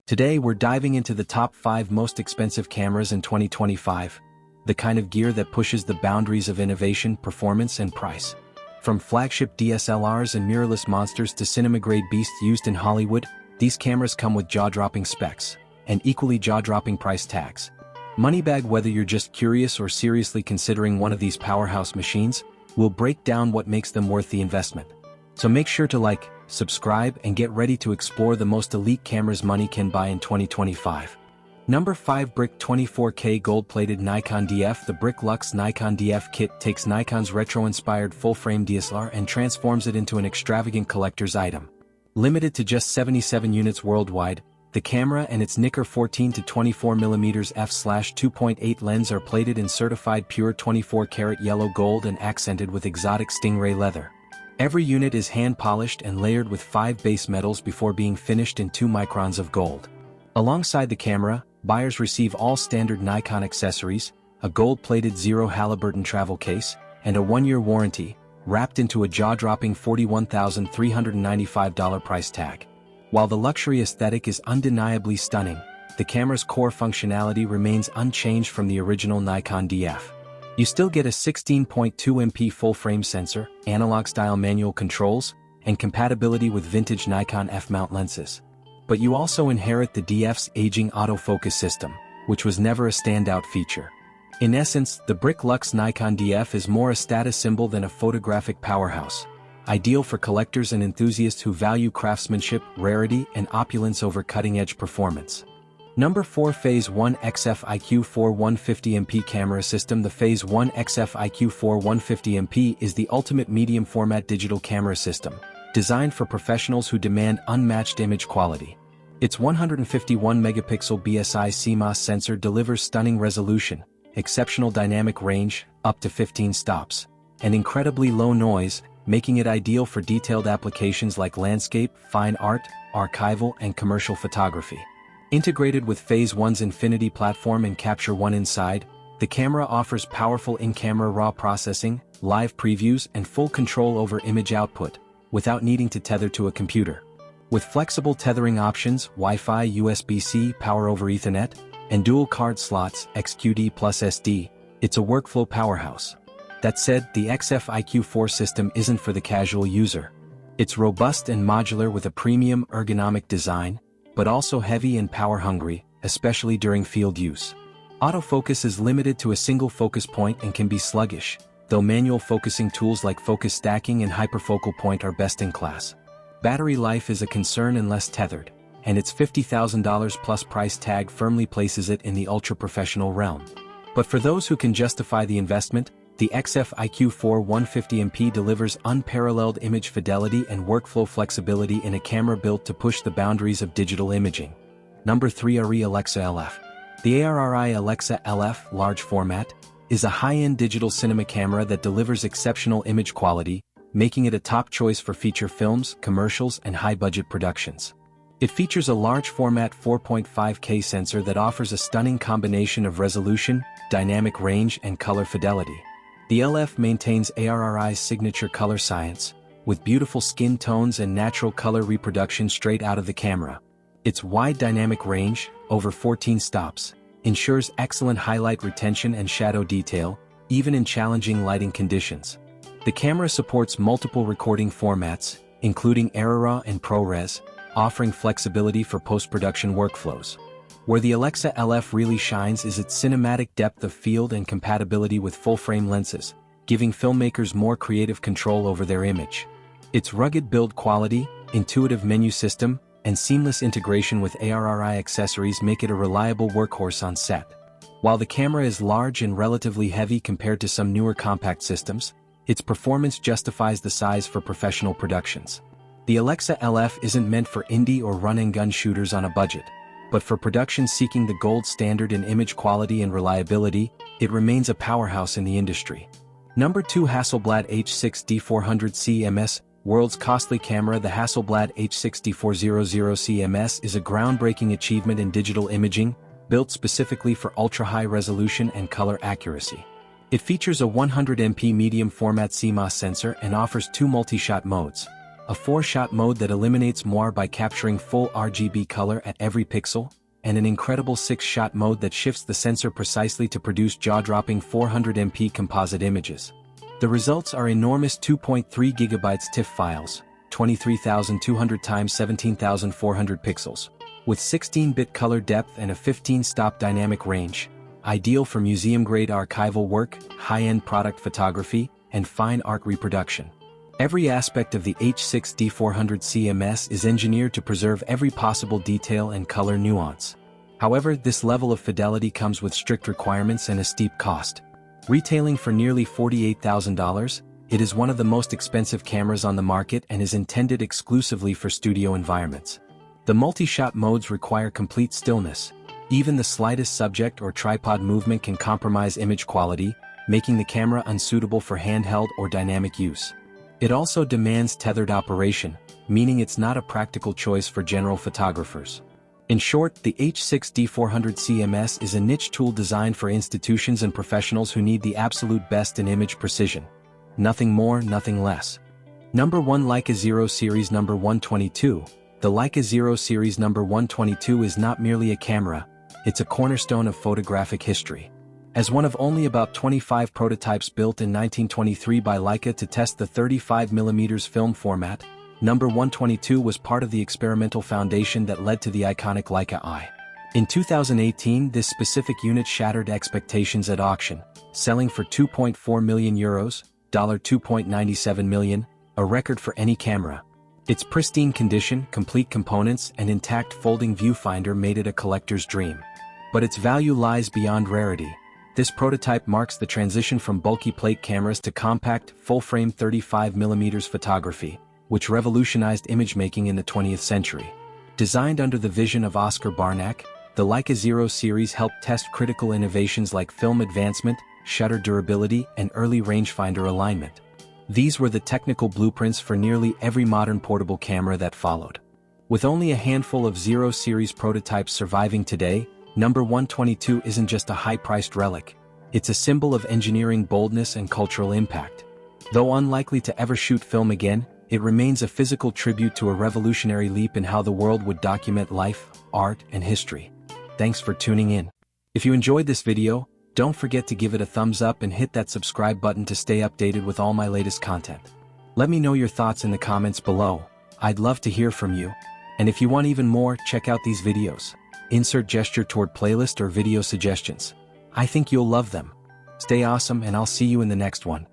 Today we're diving into the top 5 most expensive cameras in 2025, the kind of gear that pushes the boundaries of innovation, performance, and price. From flagship DSLRs and mirrorless monsters to cinema-grade beasts used in Hollywood, these cameras come with jaw-dropping specs and equally jaw-dropping price tags. Moneybag, whether you're just curious or seriously considering one of these powerhouse machines, we'll break down what makes them worth the investment. So make sure to like, subscribe, and get ready to explore the most elite cameras money can buy in 2025. Number 5. Brick 24K Gold-Plated Nikon DF. The Brick Luxe Nikon DF kit takes Nikon's retro-inspired full-frame DSLR and transforms it into an extravagant collector's item. Limited to just 77 units worldwide, the camera and its Nikkor 14 to 24mm f/2.8 lens are plated in certified pure 24-karat yellow gold and accented with exotic stingray leather. Every unit is hand-polished and layered with 5 base metals before being finished in 2 microns of gold. Alongside the camera, buyers receive all standard Nikon accessories, a gold-plated Zero Halliburton travel case, and a 1-year warranty, wrapped into a jaw-dropping $41,395 price tag. While the luxury aesthetic is undeniably stunning, the camera's core functionality remains unchanged from the original Nikon DF. You still get a 16.2 MP full-frame sensor, analog-style manual controls, and compatibility with vintage Nikon f-mount lenses. But you also inherit the DF's aging autofocus system, which was never a standout feature. In essence, the Brick Luxe Nikon DF is more a status symbol than a photographic powerhouse, ideal for collectors and enthusiasts who value craftsmanship, rarity, and opulence over cutting-edge performance. Number 4. Phase 1 XF IQ4 150MP Camera System. The Phase 1 XF IQ4 150MP is the ultimate medium-format digital camera system, designed for professionals who demand unmatched image quality. Its 151-megapixel BSI CMOS sensor delivers stunning resolution, exceptional dynamic range, up to 15 stops, and incredibly low noise, making it ideal for detailed applications like landscape, fine art, archival, and commercial photography. Integrated with Phase 1's Infinity platform and Capture One inside, the camera offers powerful in-camera RAW processing, live previews, and full control over image output, without needing to tether to a computer. With flexible tethering options, Wi-Fi, USB-C, Power over Ethernet, and dual card slots, XQD plus SD, it's a workflow powerhouse. That said, the XF IQ4 system isn't for the casual user. It's robust and modular with a premium ergonomic design, but also heavy and power-hungry, especially during field use. Autofocus is limited to a single focus point and can be sluggish, though manual focusing tools like focus stacking and hyperfocal point are best in class. Battery life is a concern unless tethered, and its $50,000 plus price tag firmly places it in the ultra-professional realm. But for those who can justify the investment, the XF IQ4 150MP delivers unparalleled image fidelity and workflow flexibility in a camera built to push the boundaries of digital imaging. Number 3. ARRI Alexa LF. The ARRI Alexa LF large format is a high-end digital cinema camera that delivers exceptional image quality, making it a top choice for feature films, commercials, and high-budget productions. It features a large format 4.5K sensor that offers a stunning combination of resolution, dynamic range, and color fidelity. The LF maintains ARRI's signature color science, with beautiful skin tones and natural color reproduction straight out of the camera. Its wide dynamic range, over 14 stops, ensures excellent highlight retention and shadow detail, even in challenging lighting conditions. The camera supports multiple recording formats, including ARRI and ProRes, offering flexibility for post-production workflows. Where the Alexa LF really shines is its cinematic depth of field and compatibility with full-frame lenses, giving filmmakers more creative control over their image. Its rugged build quality, intuitive menu system, and seamless integration with ARRI accessories make it a reliable workhorse on set. While the camera is large and relatively heavy compared to some newer compact systems, its performance justifies the size for professional productions. The Alexa LF isn't meant for indie or run-and-gun shooters on a budget, but for productions seeking the gold standard in image quality and reliability, it remains a powerhouse in the industry. Number 2. Hasselblad H6D400 CMS. World's costly camera. The Hasselblad H6D400 CMS is a groundbreaking achievement in digital imaging, built specifically for ultra-high resolution and color accuracy. It features a 100MP medium-format CMOS sensor and offers 2 multi-shot modes, a 4-shot mode that eliminates moire by capturing full RGB color at every pixel, and an incredible 6-shot mode that shifts the sensor precisely to produce jaw-dropping 400MP composite images. The results are enormous 2.3 GB TIFF files, 23,200 x 17,400 pixels, with 16-bit color depth and a 15-stop dynamic range, ideal for museum-grade archival work, high-end product photography, and fine art reproduction. Every aspect of the H6D400 CMS is engineered to preserve every possible detail and color nuance. However, this level of fidelity comes with strict requirements and a steep cost. Retailing for nearly $48,000, it is one of the most expensive cameras on the market and is intended exclusively for studio environments. The multi-shot modes require complete stillness. Even the slightest subject or tripod movement can compromise image quality, making the camera unsuitable for handheld or dynamic use. It also demands tethered operation, meaning it's not a practical choice for general photographers. In short, the H6D400 CMS is a niche tool designed for institutions and professionals who need the absolute best in image precision. Nothing more, nothing less. Number 1 Leica Zero Series Number 122. The Leica Zero Series Number 122 is not merely a camera, it's a cornerstone of photographic history. As one of only about 25 prototypes built in 1923 by Leica to test the 35mm film format, Number 122 was part of the experimental foundation that led to the iconic Leica Eye. In 2018, this specific unit shattered expectations at auction, selling for €2.4 million, $2.97 million, a record for any camera. Its pristine condition, complete components, and intact folding viewfinder made it a collector's dream. But its value lies beyond rarity. This prototype marks the transition from bulky plate cameras to compact, full-frame 35mm photography, which revolutionized image-making in the 20th century. Designed under the vision of Oscar Barnack, the Leica Zero series helped test critical innovations like film advancement, shutter durability, and early rangefinder alignment. These were the technical blueprints for nearly every modern portable camera that followed. With only a handful of Zero series prototypes surviving today, Number 122 isn't just a high-priced relic. It's a symbol of engineering boldness and cultural impact. Though unlikely to ever shoot film again, it remains a physical tribute to a revolutionary leap in how the world would document life, art, and history. Thanks for tuning in. If you enjoyed this video, don't forget to give it a thumbs up and hit that subscribe button to stay updated with all my latest content. Let me know your thoughts in the comments below. I'd love to hear from you. And if you want even more, check out these videos. Insert gesture toward playlist or video suggestions. I think you'll love them. Stay awesome and I'll see you in the next one.